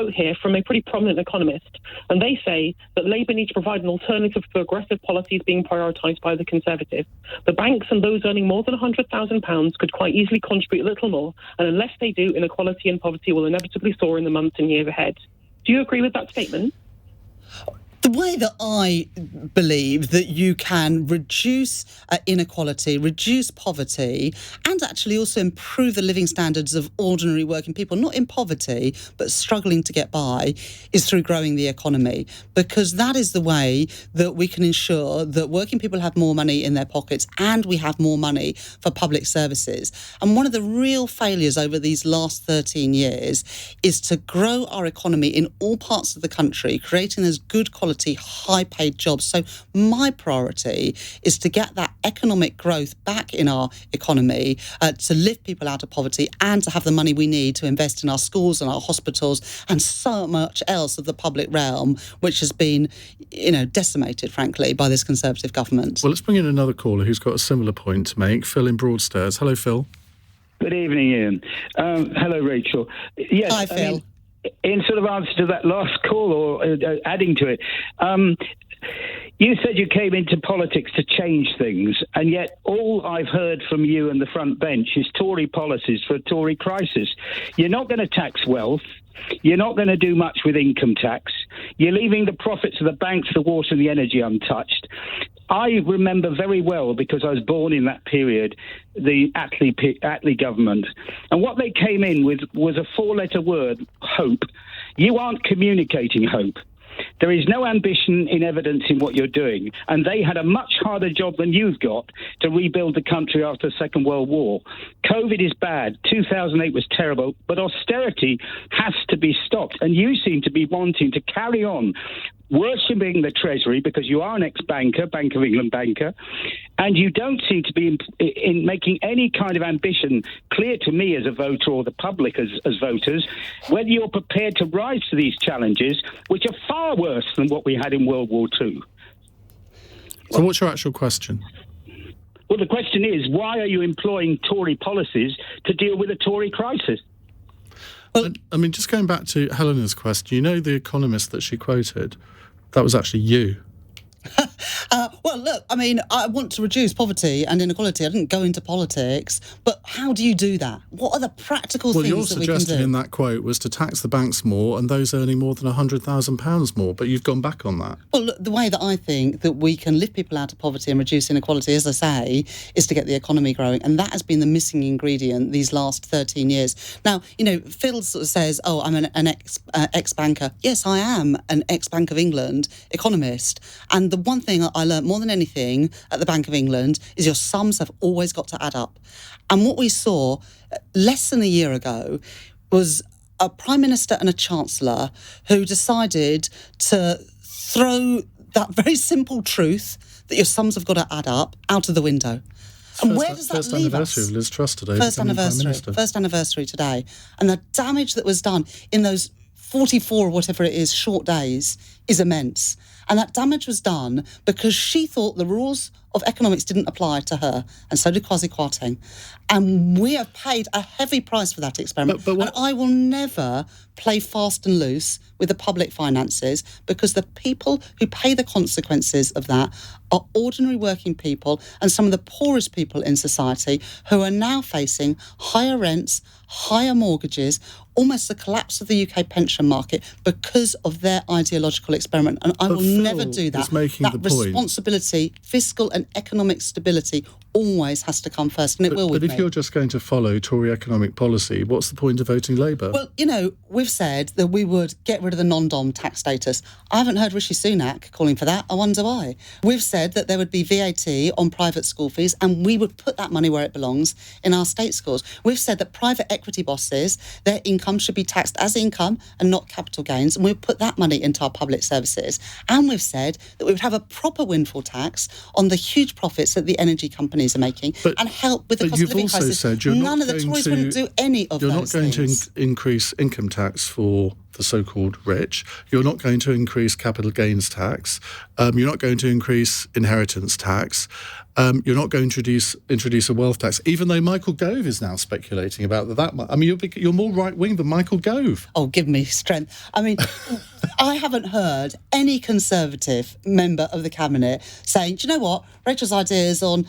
quote here from a pretty prominent economist, and they say that Labour needs to provide an alternative to aggressive policies being prioritised by the Conservatives. The banks and those earning more than £100,000 could quite easily contribute a little more, and unless they do, inequality and poverty will inevitably soar in the months and years ahead. Do you agree with that statement? The way that I believe that you can reduce inequality, reduce poverty, and actually also improve the living standards of ordinary working people, not in poverty, but struggling to get by, is through growing the economy. Because that is the way that we can ensure that working people have more money in their pockets and we have more money for public services. And one of the real failures over these last 13 years is to grow our economy in all parts of the country, creating those good quality, high-paid jobs. So my priority is to get that economic growth back in our economy, to lift people out of poverty and to have the money we need to invest in our schools and our hospitals and so much else of the public realm, which has been, decimated, frankly, by this Conservative government. Well, let's bring in another caller who's got a similar point to make. Phil in Broadstairs. Hello, Phil. Good evening, Ian. Hello, Rachel. Yes, Hi, Phil. In sort of answer to that last call, or adding to it, you said you came into politics to change things, and yet all I've heard from you and the front bench is Tory policies for a Tory crisis. You're not going to tax wealth. You're not going to do much with income tax. You're leaving the profits of the banks, the water and the energy untouched. I remember very well, because I was born in that period, the Attlee government. And what they came in with was a four-letter word, hope. You aren't communicating hope. There is no ambition in evidence in what you're doing. And they had a much harder job than you've got to rebuild the country after the Second World War. COVID is bad. 2008 was terrible. But austerity has to be stopped. And you seem to be wanting to carry on worshipping the Treasury, because you are an ex-banker, Bank of England banker, and you don't seem to be in making any kind of ambition clear to me as a voter, or the public as voters, whether you're prepared to rise to these challenges, which are far worse than what we had in World War II. So what's your actual question? Well, the question is, why are you employing Tory policies to deal with a Tory crisis? Well, I mean, just going back to Helena's question, the economist that she quoted, that was actually you. Well, look, I mean, I want to reduce poverty and inequality. I didn't go into politics, but how do you do that? What are the practical things that we can do? Well, your suggestion in that quote was to tax the banks more and those earning more than £100,000 more, but you've gone back on that. Well, look, the way that I think that we can lift people out of poverty and reduce inequality, as I say, is to get the economy growing, and that has been the missing ingredient these last 13 years. Now, Phil sort of says, I'm an ex-banker. Yes, I am an ex-Bank of England economist, and the one thing I learned more than anything at the Bank of England is your sums have always got to add up. And what we saw less than a year ago was a Prime Minister and a Chancellor who decided to throw that very simple truth that your sums have got to add up out of the window. And where does that leave us? First anniversary of Liz Truss today. First anniversary today. And the damage that was done in those 44 or whatever it is, short days, is immense. And that damage was done because she thought the rules of economics didn't apply to her, and so did Kwasi Kwarteng. And we have paid a heavy price for that experiment. And I will never play fast and loose with the public finances, because the people who pay the consequences of that are ordinary working people and some of the poorest people in society, who are now facing higher rents, higher mortgages, almost the collapse of the UK pension market because of their ideological experiment. And I will never do that. That responsibility, fiscal and economic stability, always has to come first, and it will with me. But if you're just going to follow Tory economic policy, what's the point of voting Labour? Well, we've said that we would get rid of the non-dom tax status. I haven't heard Rishi Sunak calling for that. I wonder why. We've said that there would be VAT on private school fees, and we would put that money where it belongs, in our state schools. We've said that private equity bosses, their income should be taxed as income and not capital gains, and we've put that money into our public services. And we've said that we would have a proper windfall tax on the huge profits that the energy companies are making, and help with the cost of living crisis. Said none of the Tories wouldn't do any of those things. You're not going to increase income tax for the so-called rich. You're not going to increase capital gains tax. You're not going to increase inheritance tax. You're not going to introduce a wealth tax, even though Michael Gove is now speculating about that. I mean, you're more right-wing than Michael Gove. Oh, give me strength. I mean, I haven't heard any Conservative member of the Cabinet saying, do you know what, Rachel's ideas on,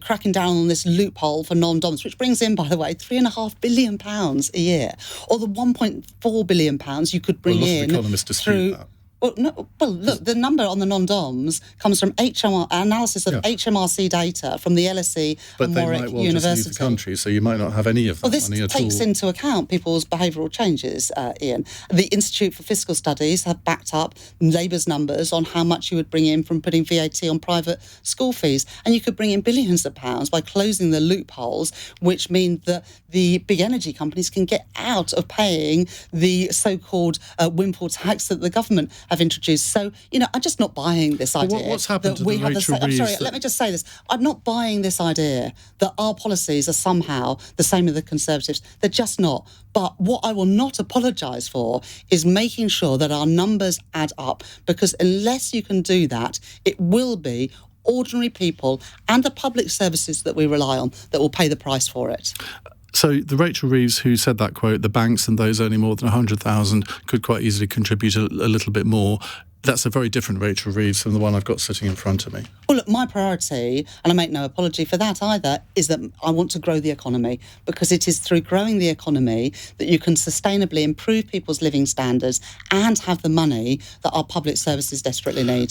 cracking down on this loophole for non-doms, which brings in, by the way, £3.5 billion a year, or the £1.4 billion you could bring lots in of economists dispute that. Well, look, the number on the non-doms comes from analysis of HMRC data from the LSE and Warwick But they might well University. just leave the country, so you might not have any of that money at all. This takes into account people's behavioural changes, Ian. The Institute for Fiscal Studies have backed up Labour's numbers on how much you would bring in from putting VAT on private school fees. And you could bring in billions of pounds by closing the loopholes, which mean that the big energy companies can get out of paying the so-called windfall tax that the government have introduced. So, I'm just not buying this idea. What's happened to we the have Rachel Reeves? I'm sorry, let me just say this. I'm not buying this idea that our policies are somehow the same as the Conservatives. They're just not. But what I will not apologise for is making sure that our numbers add up, because unless you can do that, it will be ordinary people and the public services that we rely on that will pay the price for it. So the Rachel Reeves who said that quote, the banks and those earning more than 100,000 could quite easily contribute a little bit more. That's a very different Rachel Reeves from the one I've got sitting in front of me. Well, look, my priority, and I make no apology for that either, is that I want to grow the economy, because it is through growing the economy that you can sustainably improve people's living standards and have the money that our public services desperately need.